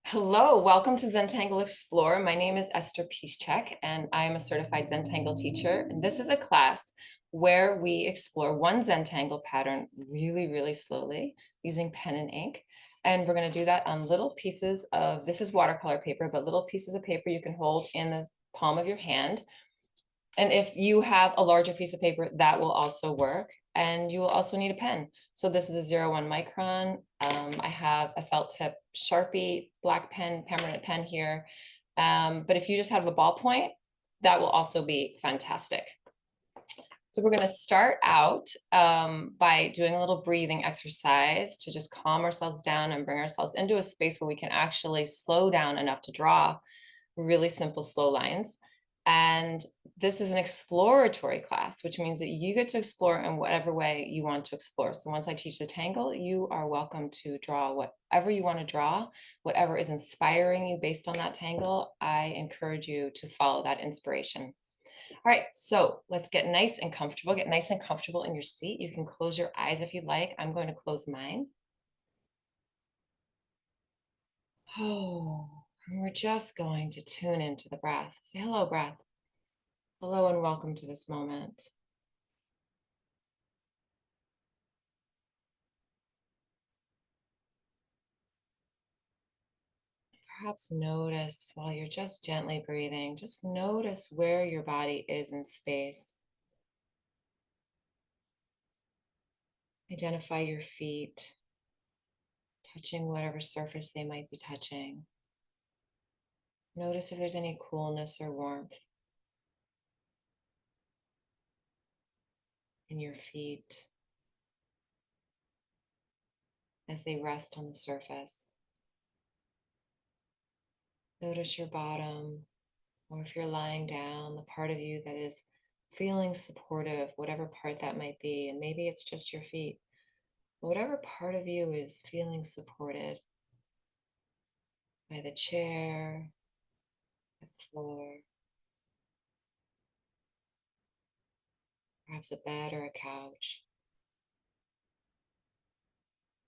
Hello, welcome to Zentangle Explore. My name is Esther Piszczek, and I am a certified Zentangle teacher. And this is a class where we explore one Zentangle pattern really, really slowly using pen and ink. And we're going to do that on little pieces of, this is watercolor paper, but little pieces of paper you can hold in the palm of your hand. And if you have a larger piece of paper, that will also work. And you will also need a pen. So this is a 01 Micron. I have a felt tip Sharpie, black pen, permanent pen here. But if you just have a ballpoint, that will also be fantastic. So we're going to start out by doing a little breathing exercise to just calm ourselves down and bring ourselves into a space where we can actually slow down enough to draw really simple, slow lines. And this is an exploratory class, which means that you get to explore in whatever way you want to explore. So once I teach the tangle, you are welcome to draw whatever you want to draw, whatever is inspiring you based on that tangle. I encourage you to follow that inspiration. All right, so let's get nice and comfortable. Get nice and comfortable in your seat. You can close your eyes if you'd like. I'm going to close mine. Oh, and we're just going to tune into the breath. Say hello, breath. Hello and welcome to this moment. Perhaps notice while you're just gently breathing, just notice where your body is in space. Identify your feet, touching whatever surface they might be touching. Notice if there's any coolness or warmth in your feet as they rest on the surface. Notice your bottom, or if you're lying down, the part of you that is feeling supportive, whatever part that might be, and maybe it's just your feet, but whatever part of you is feeling supported by the chair, the floor, perhaps a bed or a couch,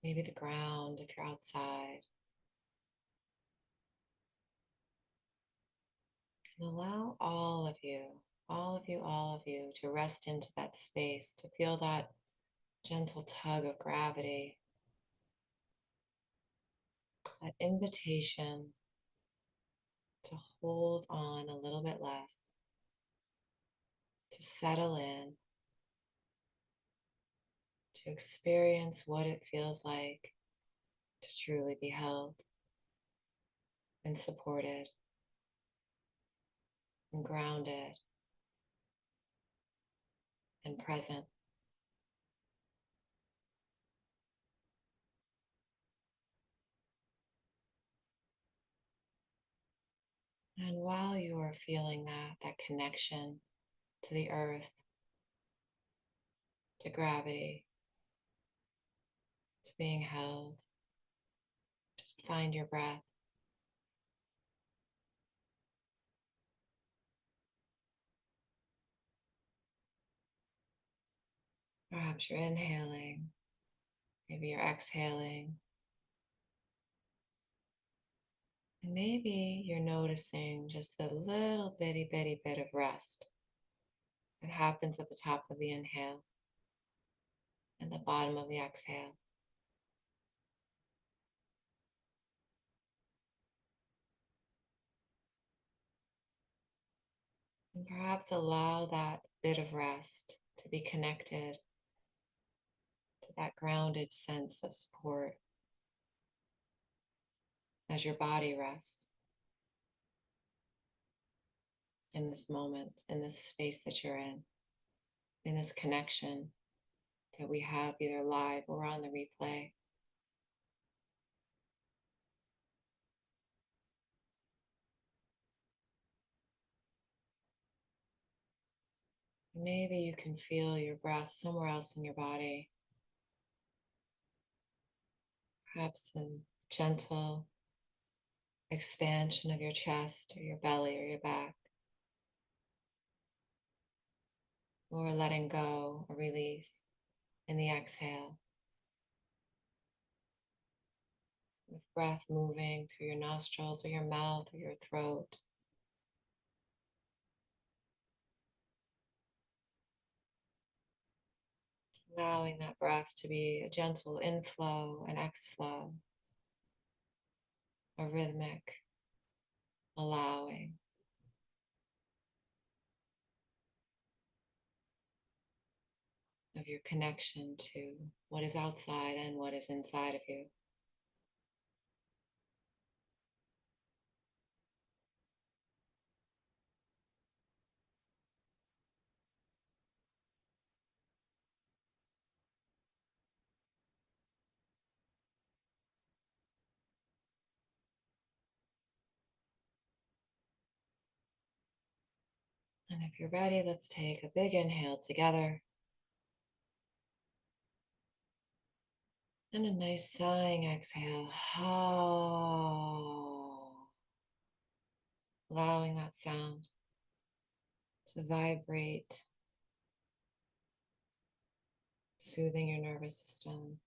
maybe the ground if you're outside. And allow all of you, all of you, all of you to rest into that space, to feel that gentle tug of gravity, that invitation to hold on a little bit less, to settle in, to experience what it feels like to truly be held and supported and grounded and present. And while you are feeling that connection to the earth, to gravity, to being held, just find your breath. Perhaps you're inhaling, maybe you're exhaling. And maybe you're noticing just a little bitty bit of rest that happens at the top of the inhale and the bottom of the exhale. And perhaps allow that bit of rest to be connected to that grounded sense of support as your body rests in this moment, in this space that you're in this connection that we have either live or on the replay. Maybe you can feel your breath somewhere else in your body, perhaps a gentle expansion of your chest or your belly or your back, or letting go or release in the exhale. with breath moving through your nostrils or your mouth or your throat. Allowing that breath to be a gentle inflow and exflow, a rhythmic allowing. Of your connection to what is outside and what is inside of you. And if you're ready, let's take a big inhale together. And a nice sighing exhale. Allowing that sound to vibrate, soothing your nervous system,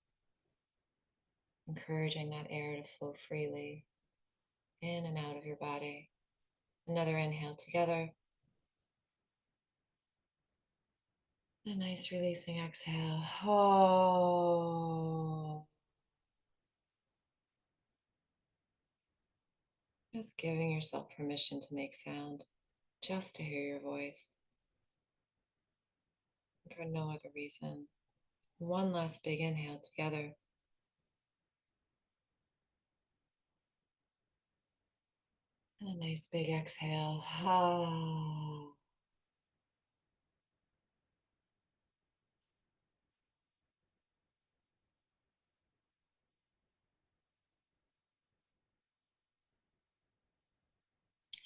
encouraging that air to flow freely in and out of your body. Another inhale together. A nice releasing exhale. Just giving yourself permission to make sound, just to hear your voice, for no other reason. One last big inhale together. And a nice big exhale.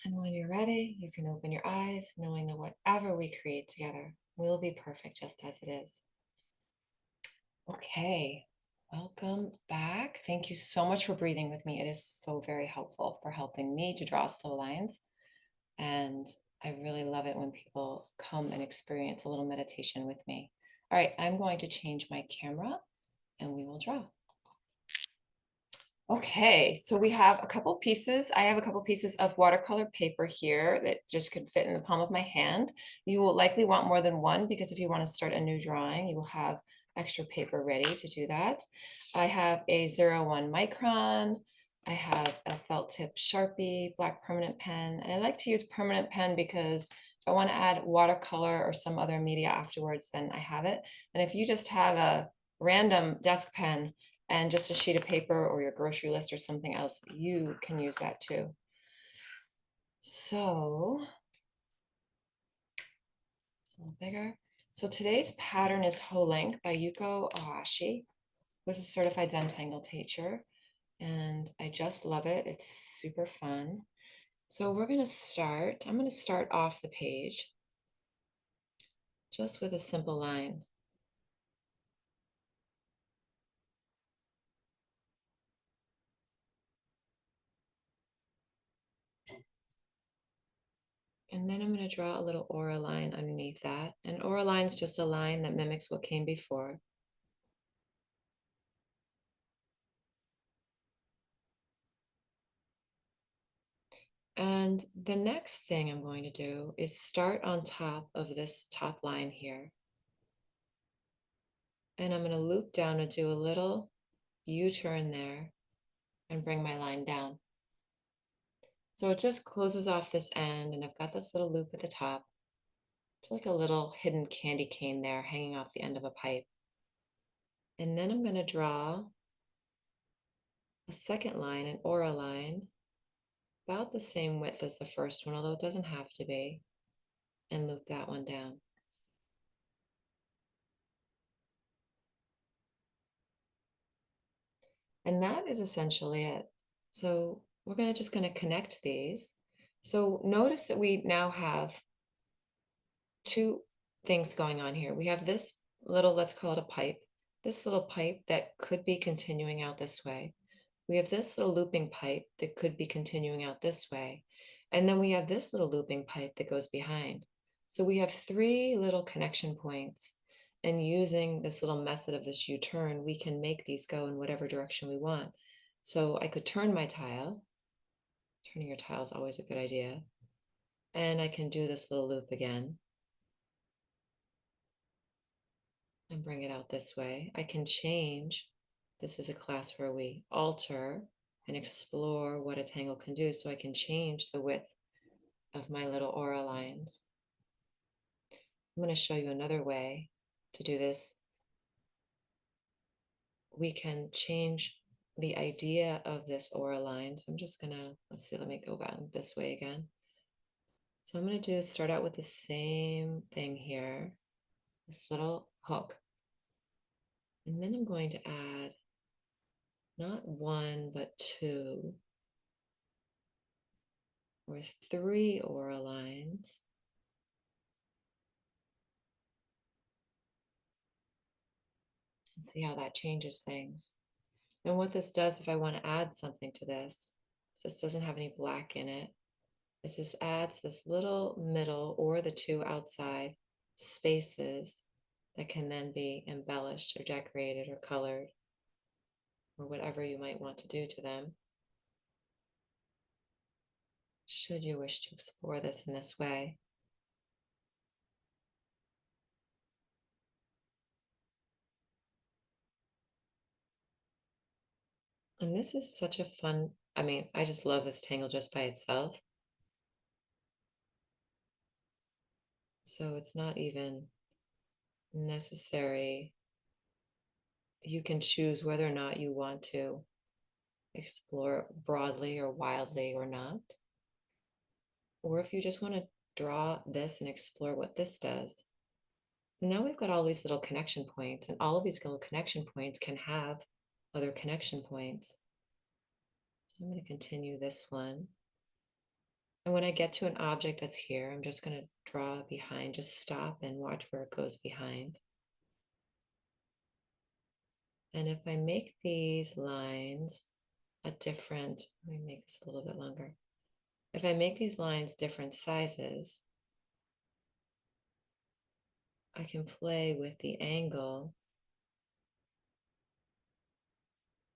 And when you're ready, you can open your eyes, knowing that whatever we create together will be perfect just as it is. Okay, welcome back. Thank you so much for breathing with me. It is so very helpful for helping me to draw slow lines. And I really love it when people come and experience a little meditation with me. All right, I'm going to change my camera and we will draw. Okay, so we have a couple pieces. I have a couple pieces of watercolor paper here that just could fit in the palm of my hand. You will likely want more than one because if you want to start a new drawing, you will have extra paper ready to do that. I have a 01 Micron. I have a felt tip Sharpie, black permanent pen, and I like to use permanent pen because if I want to add watercolor or some other media afterwards, then I have it. And if you just have a random desk pen and just a sheet of paper or your grocery list or something else, you can use that too. So it's a little bigger. So today's pattern is Holink by Yuko Ohashi, with a certified Zentangle teacher. And I just love it. It's super fun. So I'm going to start off the page just with a simple line. And then I'm going to draw a little aura line underneath that. An aura line is just a line that mimics what came before. And the next thing I'm going to do is start on top of this top line here. And I'm going to loop down and do a little U-turn there and bring my line down. So it just closes off this end, and I've got this little loop at the top. It's like a little hidden candy cane there hanging off the end of a pipe. And then I'm going to draw a second line, an aura line, about the same width as the first one, although it doesn't have to be, and loop that one down. And that is essentially it. So we're just going to connect these. So notice that we now have two things going on here. We have this little, let's call it a pipe, this little pipe that could be continuing out this way. We have this little looping pipe that could be continuing out this way. And then we have this little looping pipe that goes behind. So we have three little connection points. And using this little method of this U-turn, we can make these go in whatever direction we want. So I could turn my tile. Turning your tile is always a good idea. And I can do this little loop again and bring it out this way. I can change. This is a class where we alter and explore what a tangle can do. So I can change the width of my little aura lines. I'm going to show you another way to do this. We can change the idea of this aura line. So I'm just going to, let's see, let me go back this way again. So I'm going to start out with the same thing here, this little hook. And then I'm going to add not one, but two or three aura lines. And see how that changes things. And what this does, if I want to add something to this doesn't have any black in it. This adds this little middle or the two outside spaces that can then be embellished or decorated or colored or whatever you might want to do to them, should you wish to explore this in this way. And this is such a fun, I just love this tangle just by itself. So it's not even necessary. You can choose whether or not you want to explore broadly or wildly or not. Or if you just want to draw this and explore what this does. Now we've got all these little connection points, and all of these little connection points can have other connection points. So I'm going to continue this one. And when I get to an object that's here, I'm just going to draw behind, just stop and watch where it goes behind. And if I make these lines let me make this a little bit longer. If I make these lines different sizes, I can play with the angle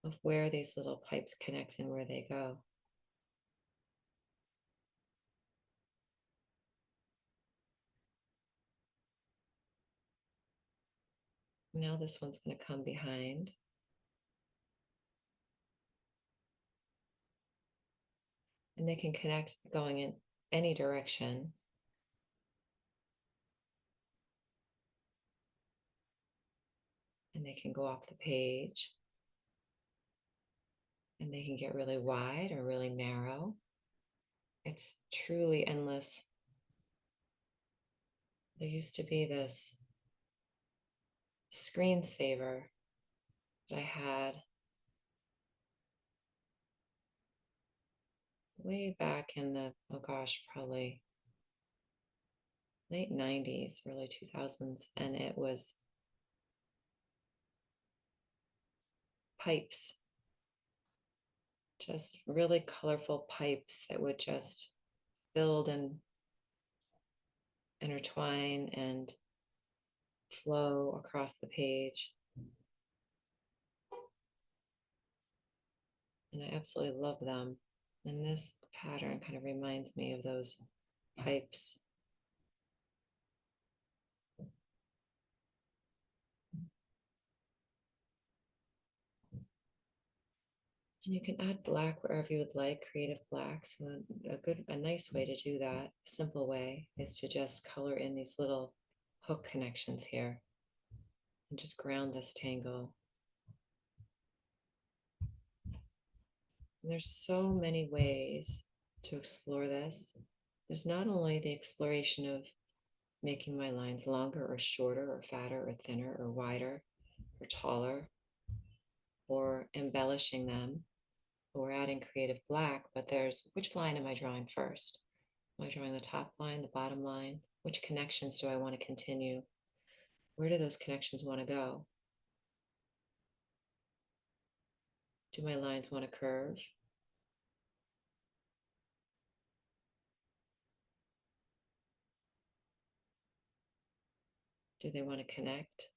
of where these little pipes connect and where they go. Now this one's going to come behind. And they can connect going in any direction. And they can go off the page. And they can get really wide or really narrow. It's truly endless. There used to be this screensaver that I had way back in the, oh gosh, probably late 90s, early 2000s. And it was pipes, just really colorful pipes that would just build and intertwine and flow across the page. And I absolutely love them. And this pattern kind of reminds me of those pipes. And you can add black wherever you would like, creative black. So a nice way to do that, simple way, is to just color in these little hook connections here and just ground this tangle. And there's so many ways to explore this. There's not only the exploration of making my lines longer or shorter or fatter or thinner or wider or taller, or embellishing them, or adding creative black, but there's which line am I drawing first? Am I drawing the top line, the bottom line? Which connections do I want to continue? Where do those connections want to go? Do my lines want to curve? Do they want to connect?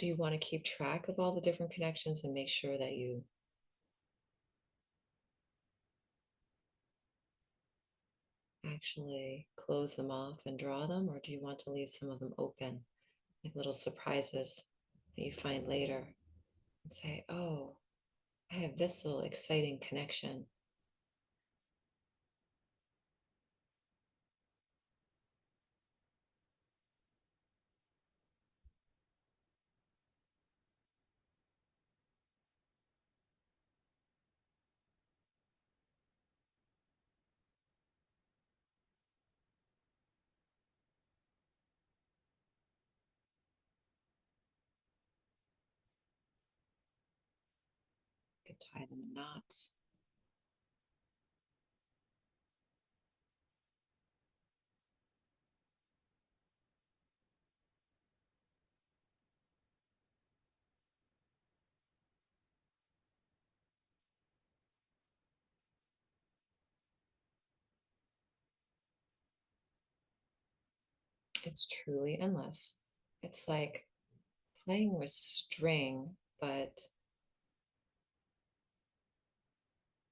Do you want to keep track of all the different connections and make sure that you actually close them off and draw them, or do you want to leave some of them open, like little surprises that you find later and say, oh, I have this little exciting connection. You could tie them in knots. It's truly endless. It's like playing with string, but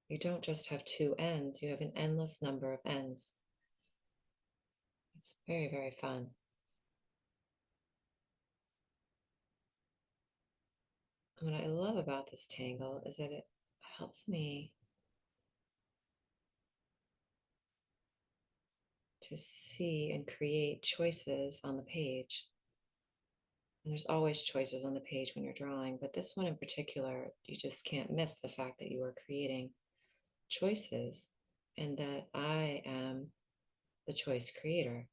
you don't just have two ends, you have an endless number of ends. It's very, very fun. And what I love about this tangle is that it helps me to see and create choices on the page. And there's always choices on the page when you're drawing, but this one in particular, you just can't miss the fact that you are creating choices and that I am the choice creator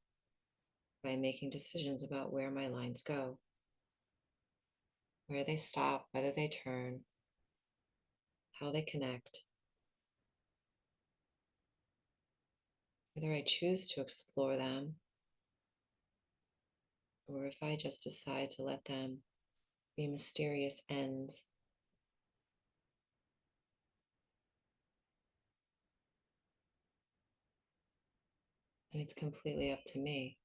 by making decisions about where my lines go, where they stop, whether they turn, how they connect, whether I choose to explore them, or if I just decide to let them be mysterious ends. And it's completely up to me.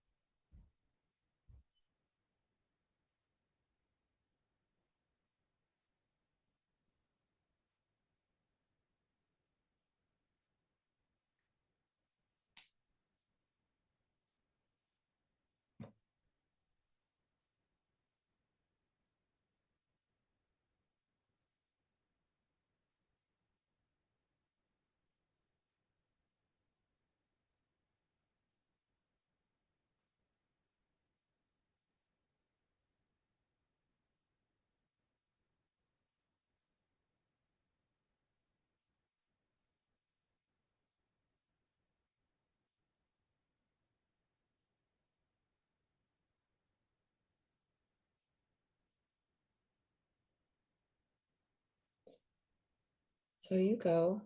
So Yuko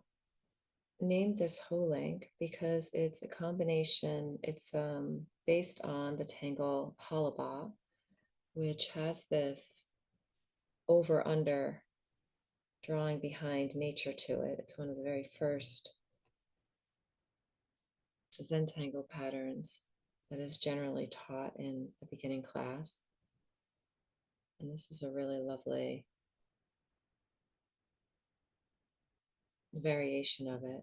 named this Holink because it's a combination, it's based on the tangle Halaba, which has this over under drawing behind nature to it. It's one of the very first Zentangle patterns that is generally taught in the beginning class. And this is a really lovely variation of it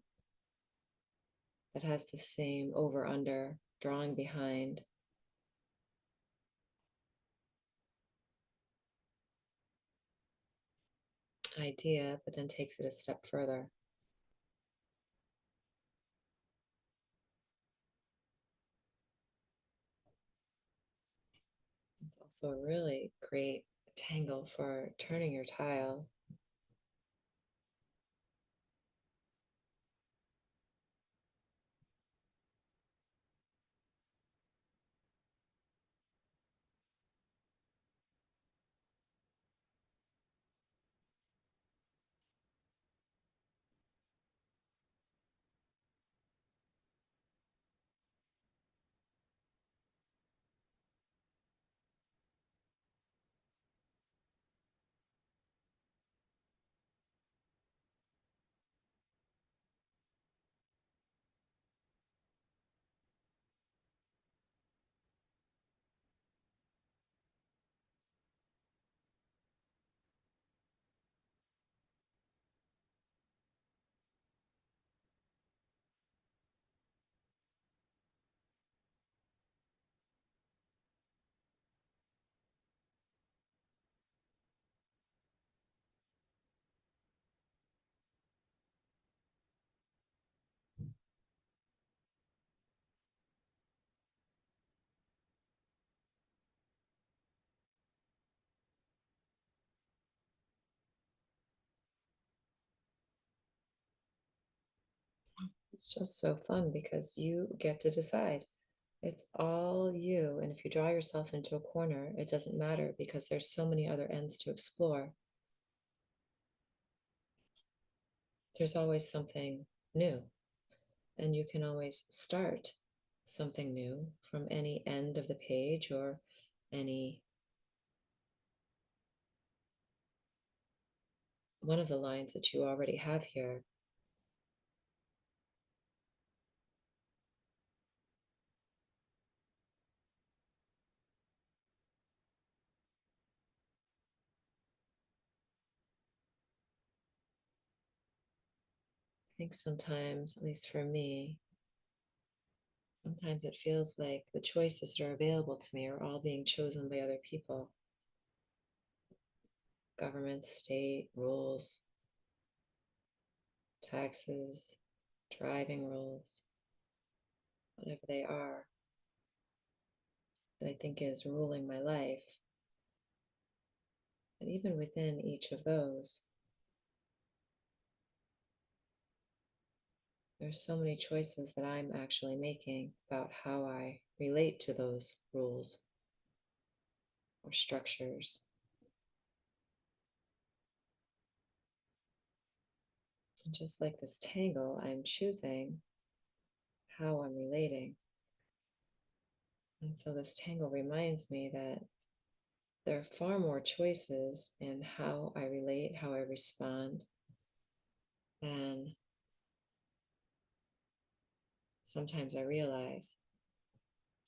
that has the same over under drawing behind idea, but then takes it a step further. It's also a really great tangle for turning your tile. It's just so fun because you get to decide. It's all you. And if you draw yourself into a corner, it doesn't matter because there's so many other ends to explore. There's always something new, and you can always start something new from any end of the page or any one of the lines that you already have here. I think sometimes, at least for me, sometimes it feels like the choices that are available to me are all being chosen by other people. Government, state, rules, taxes, driving rules, whatever they are, that I think is ruling my life. And even within each of those, there's so many choices that I'm actually making about how I relate to those rules or structures. And just like this tangle, I'm choosing how I'm relating. And so this tangle reminds me that there are far more choices in how I relate, how I respond, than sometimes I realize.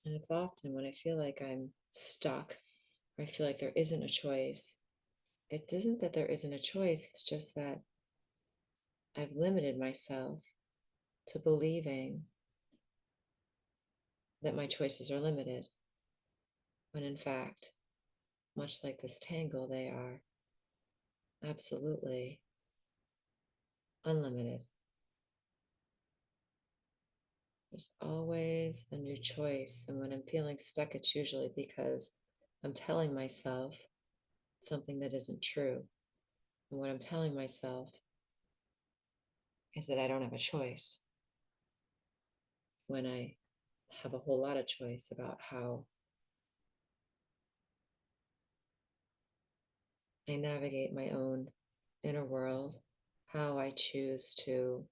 And it's often when I feel like I'm stuck, or I feel like there isn't a choice. It isn't that there isn't a choice, it's just that I've limited myself to believing that my choices are limited, when in fact, much like this tangle, they are absolutely unlimited. There's always a new choice. And when I'm feeling stuck, it's usually because I'm telling myself something that isn't true. And what I'm telling myself is that I don't have a choice, when I have a whole lot of choice about how I navigate my own inner world, how I choose to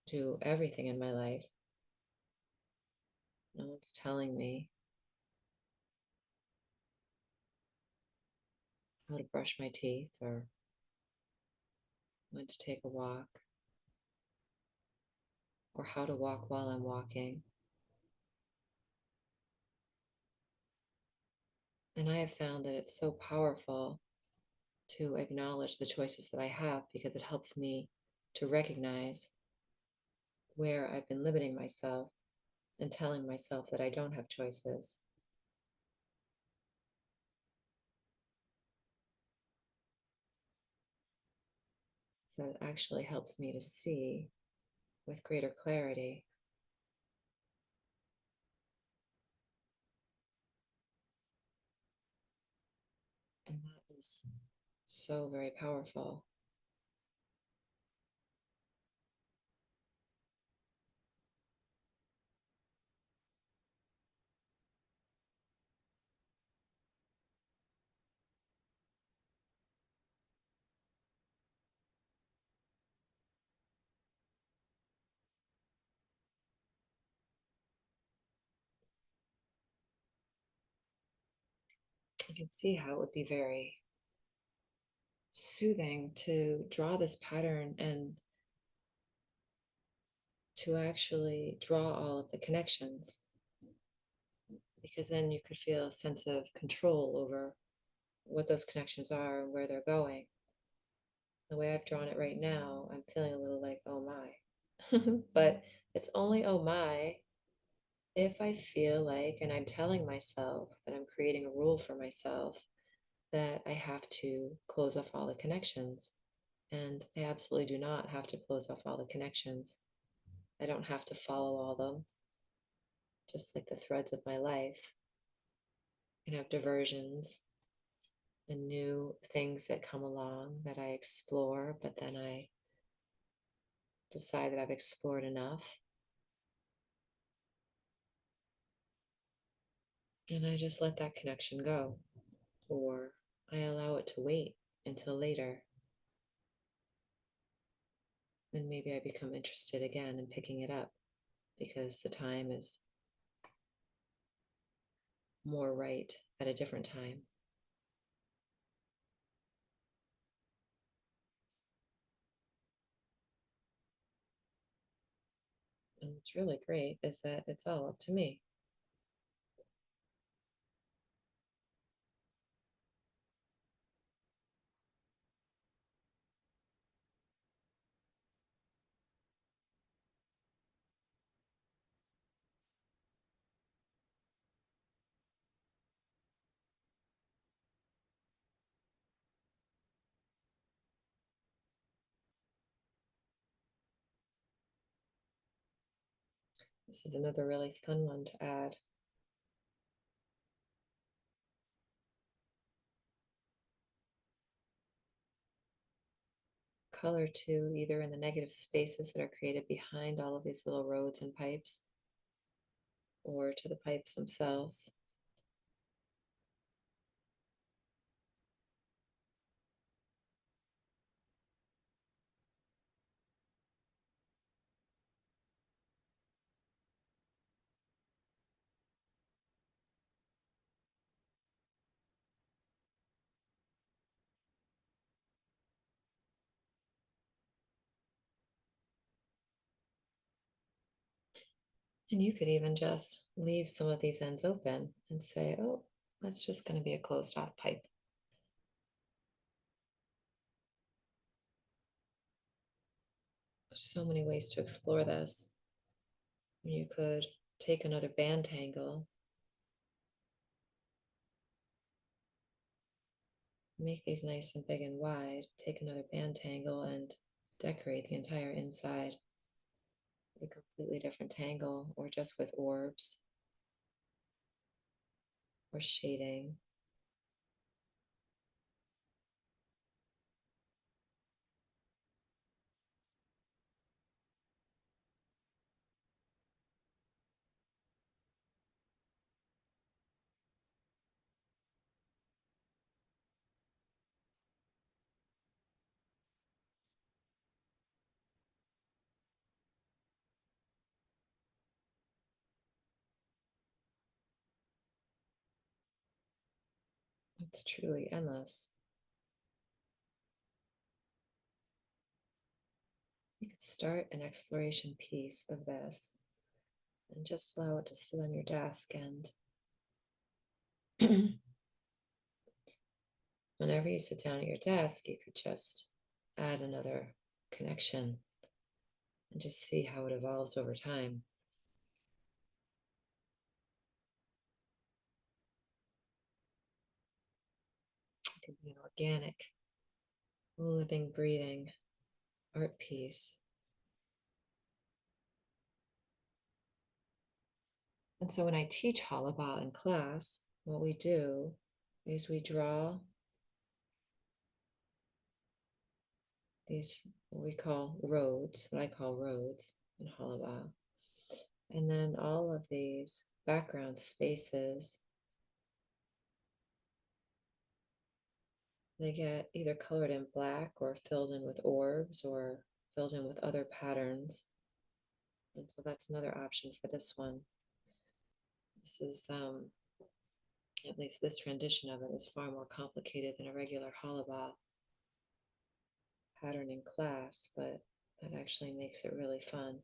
do everything in my life. No one's telling me how to brush my teeth or when to take a walk or how to walk while I'm walking. And I have found that it's so powerful to acknowledge the choices that I have because it helps me to recognize where I've been limiting myself and telling myself that I don't have choices. So it actually helps me to see with greater clarity. And that is so very powerful. I can see how it would be very soothing to draw this pattern and to actually draw all of the connections, because then you could feel a sense of control over what those connections are and where they're going. The way I've drawn it right now, I'm feeling a little like, oh my. But it's only oh my if I feel like, and I'm telling myself that I'm creating a rule for myself, that I have to close off all the connections. And I absolutely do not have to close off all the connections. I don't have to follow all them, just like the threads of my life. I can have diversions and new things that come along that I explore, but then I decide that I've explored enough And I just let that connection go, or I allow it to wait until later. And maybe I become interested again in picking it up because the time is more right at a different time. And what's really great is that it's all up to me. This is another really fun one to add. Color to either in the negative spaces that are created behind all of these little roads and pipes, or to the pipes themselves. And you could even just leave some of these ends open and say, oh, that's just going to be a closed off pipe. There's so many ways to explore this. You could take another band tangle, make these nice and big and wide, take another band tangle and decorate the entire inside with a completely different tangle, or just with orbs or shading. It's truly endless. You could start an exploration piece of this and just allow it to sit on your desk, and whenever you sit down at your desk, you could just add another connection and just see how it evolves over time. It could be an organic, living, breathing art piece. And so when I teach Halaba in class, what we do is we draw these, what we call roads, what I call roads in Halaba. And then all of these background spaces, they get either colored in black or filled in with orbs or filled in with other patterns. And so that's another option for this one. This is, at least this rendition of it is far more complicated than a regular Halaba pattern in class, but that actually makes it really fun.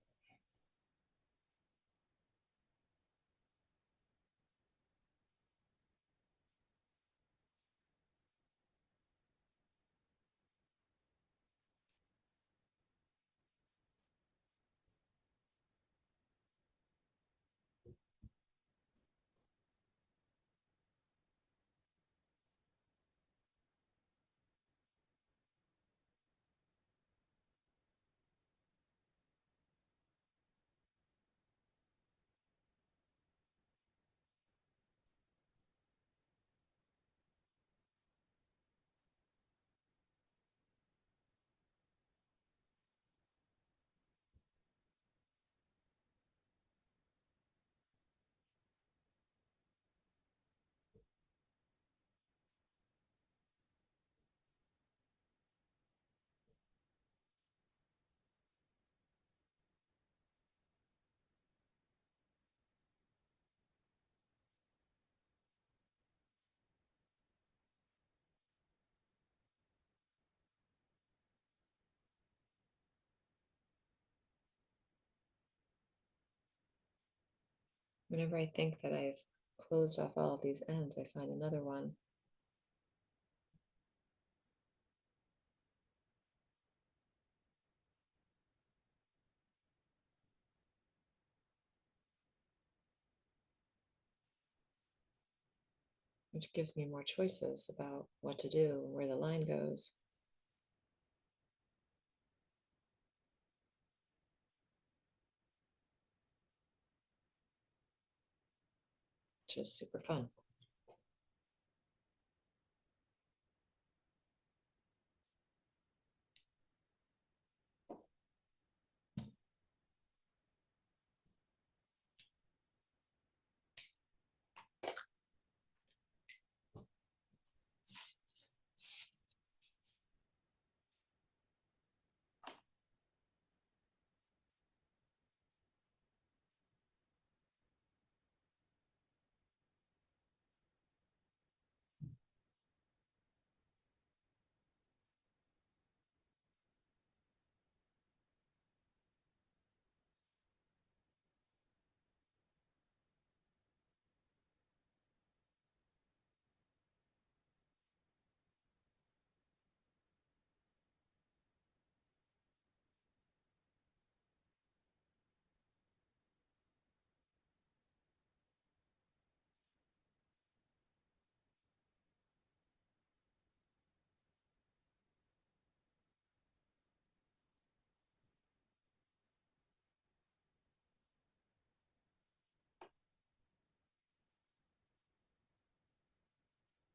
Whenever I think that I've closed off all of these ends, I find another one. Which gives me more choices about what to do, where the line goes. Which is super fun.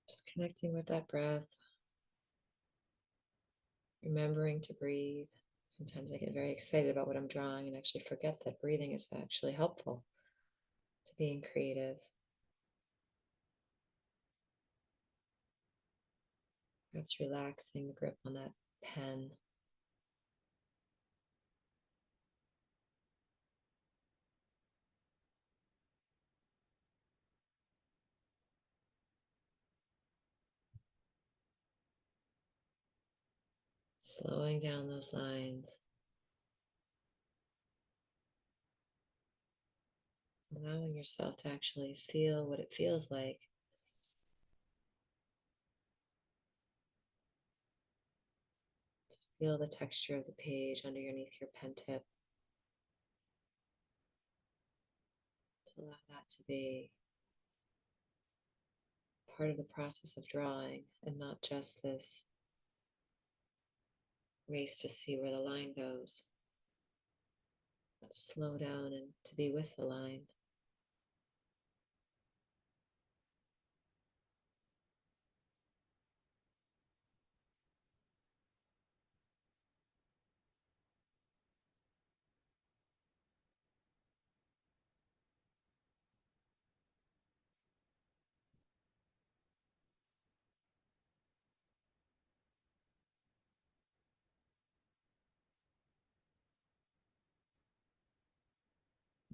Just connecting with that breath, remembering to breathe. Sometimes I get very excited about what I'm drawing and actually forget that breathing is actually helpful to being creative. Perhaps relaxing the grip on that pen. Slowing down those lines. Allowing yourself to actually feel what it feels like. To feel the texture of the page underneath your pen tip. To allow that to be part of the process of drawing and not just this race to see where the line goes. But slow down and to be with the line.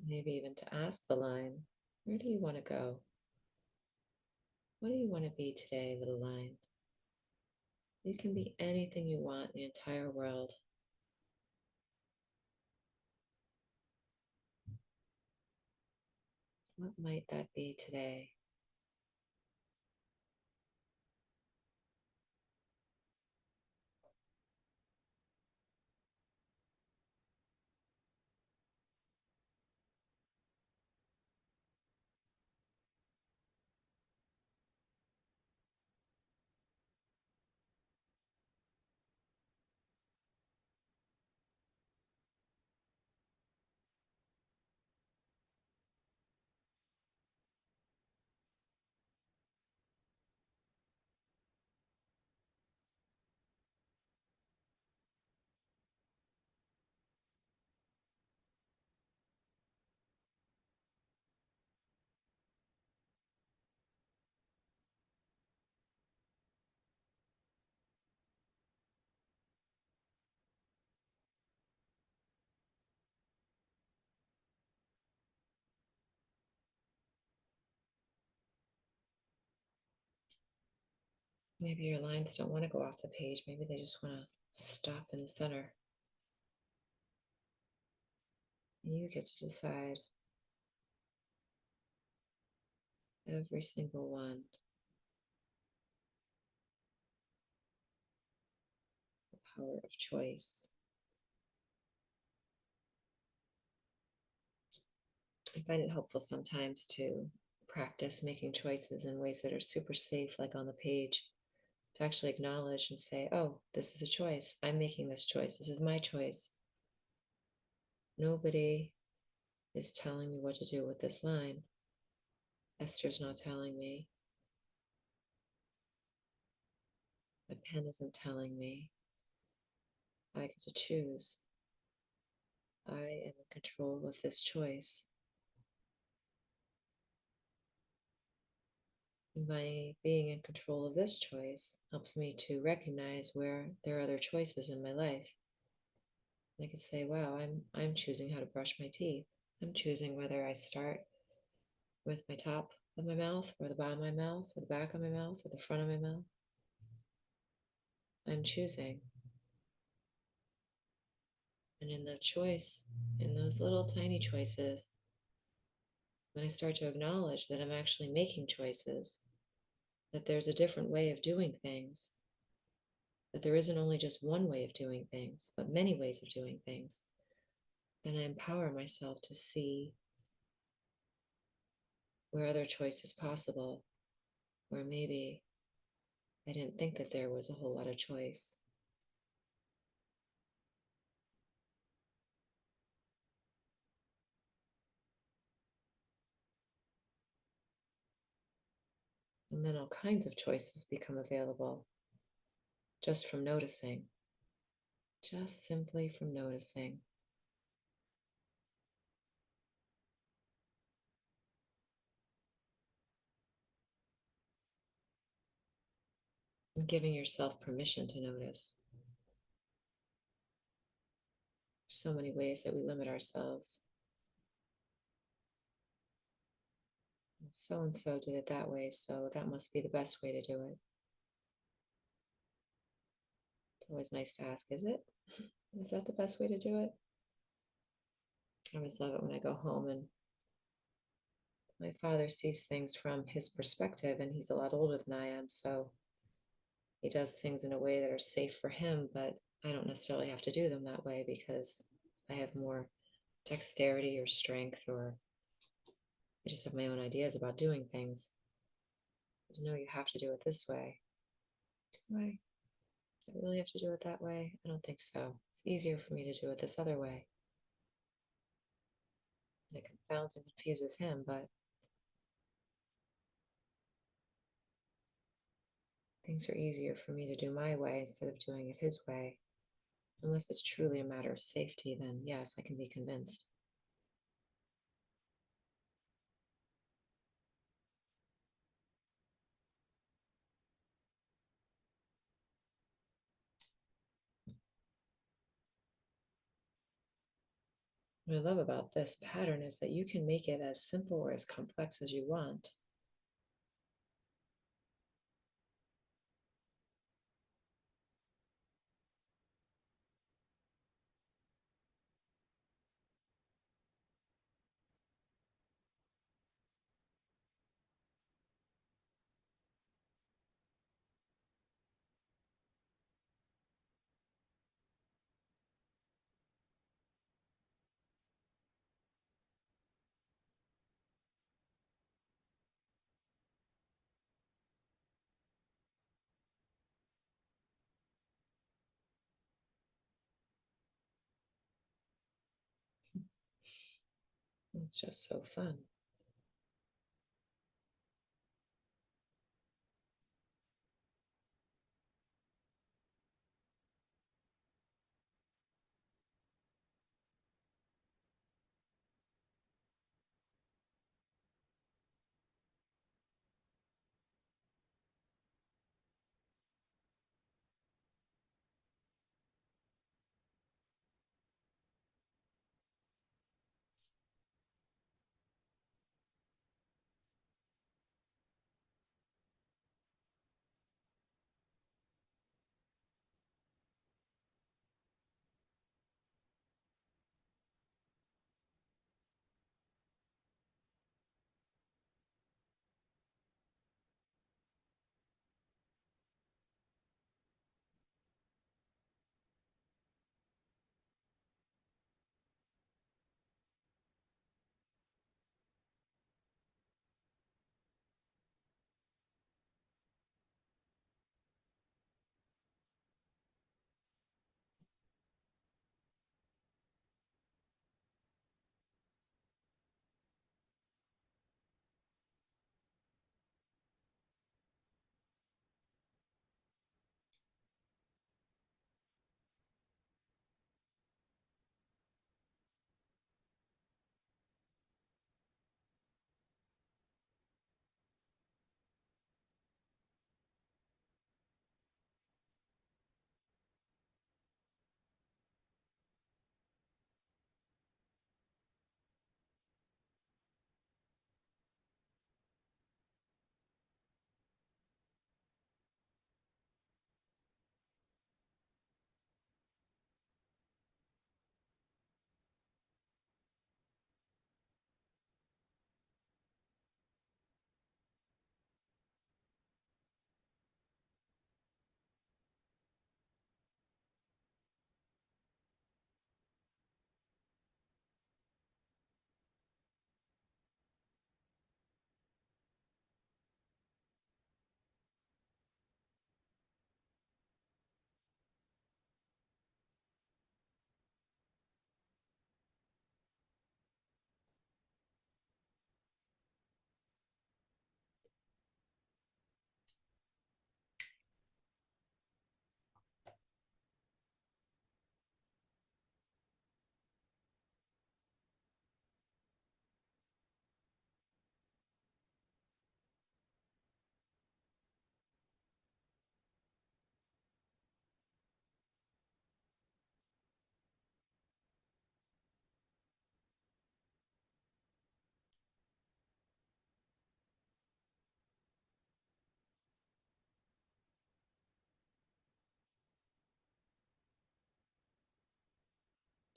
Maybe even to ask the line, where do you want to go? What do you want to be today, little line? You can be anything you want in the entire world. What might that be today? Maybe your lines don't want to go off the page. Maybe they just want to stop in the center. You get to decide Every single one. The power of choice. I find it helpful sometimes to practice making choices in ways that are super safe, like on the page, to actually acknowledge and say, oh, this is a choice. I'm making this choice. This is my choice. Nobody is telling me what to do with this line. Esther's not telling me. My pen isn't telling me. I get to choose. I am in control of this choice. And by being in control of this choice helps me to recognize where there are other choices in my life. I could say, wow, I'm choosing how to brush my teeth. I'm choosing whether I start with my top of my mouth or the bottom of my mouth or the back of my mouth or the front of my mouth. I'm choosing. And in the choice, in those little tiny choices, when I start to acknowledge that I'm actually making choices, that there's a different way of doing things, that there isn't only just one way of doing things, but many ways of doing things, then I empower myself to see where other choice is possible, where maybe I didn't think that there was a whole lot of choice. And then all kinds of choices become available just from noticing, just simply from noticing. And giving yourself permission to notice. There's so many ways that we limit ourselves. So and so did it that way, so that must be the best way to do it. It's always nice to ask, is it? Is that the best way to do it? I always love it when I go home and my father sees things from his perspective, and he's a lot older than I am, so he does things in a way that are safe for him, but I don't necessarily have to do them that way because I have more dexterity or strength, or I just have my own ideas about doing things. There's no, you have to do it this way. Why? Do I really have to do it that way? I don't think so. It's easier for me to do it this other way. And it confounds and confuses him, but things are easier for me to do my way instead of doing it his way. Unless it's truly a matter of safety, then yes, I can be convinced. What I love about this pattern is that you can make it as simple or as complex as you want. It's just so fun.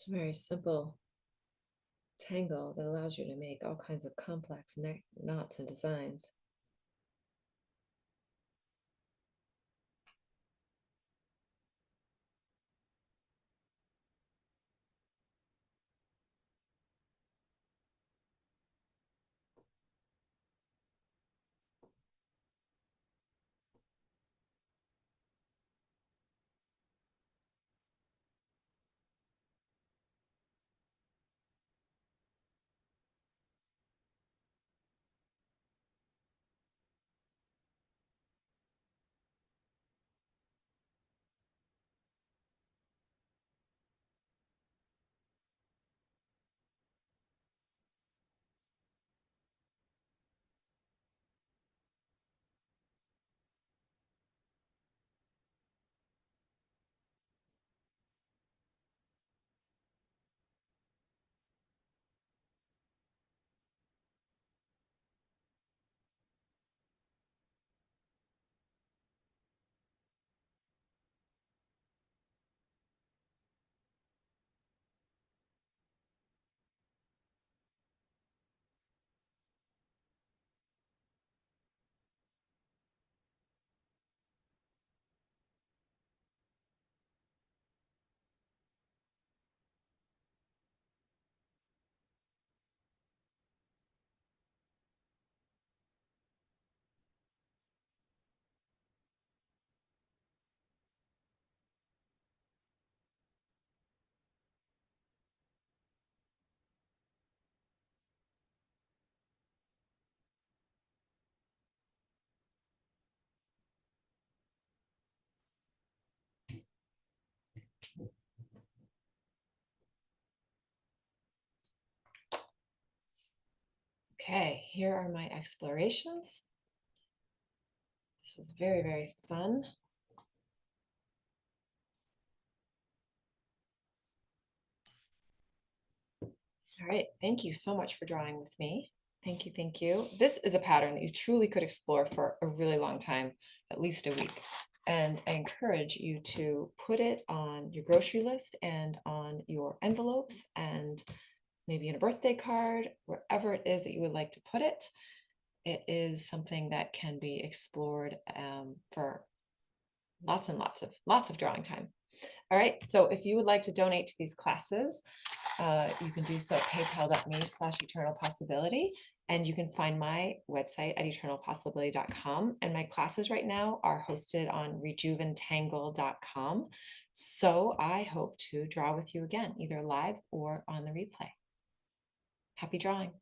a very simple tangle that allows you to make all kinds of complex knots and designs. Okay, here are my explorations. This was very, very fun. All right, thank you so much for drawing with me. Thank you, thank you. This is a pattern that you truly could explore for a really long time, at least a week. And I encourage you to put it on your grocery list and on your envelopes and maybe in a birthday card, wherever it is that you would like to put it. It is something that can be explored for lots and lots of drawing time. All right, so if you would like to donate to these classes, you can do so at paypal.me/eternalpossibility. And you can find my website at eternalpossibility.com. And my classes right now are hosted on rejuventangle.com. So I hope to draw with you again, either live or on the replay. Happy drawing.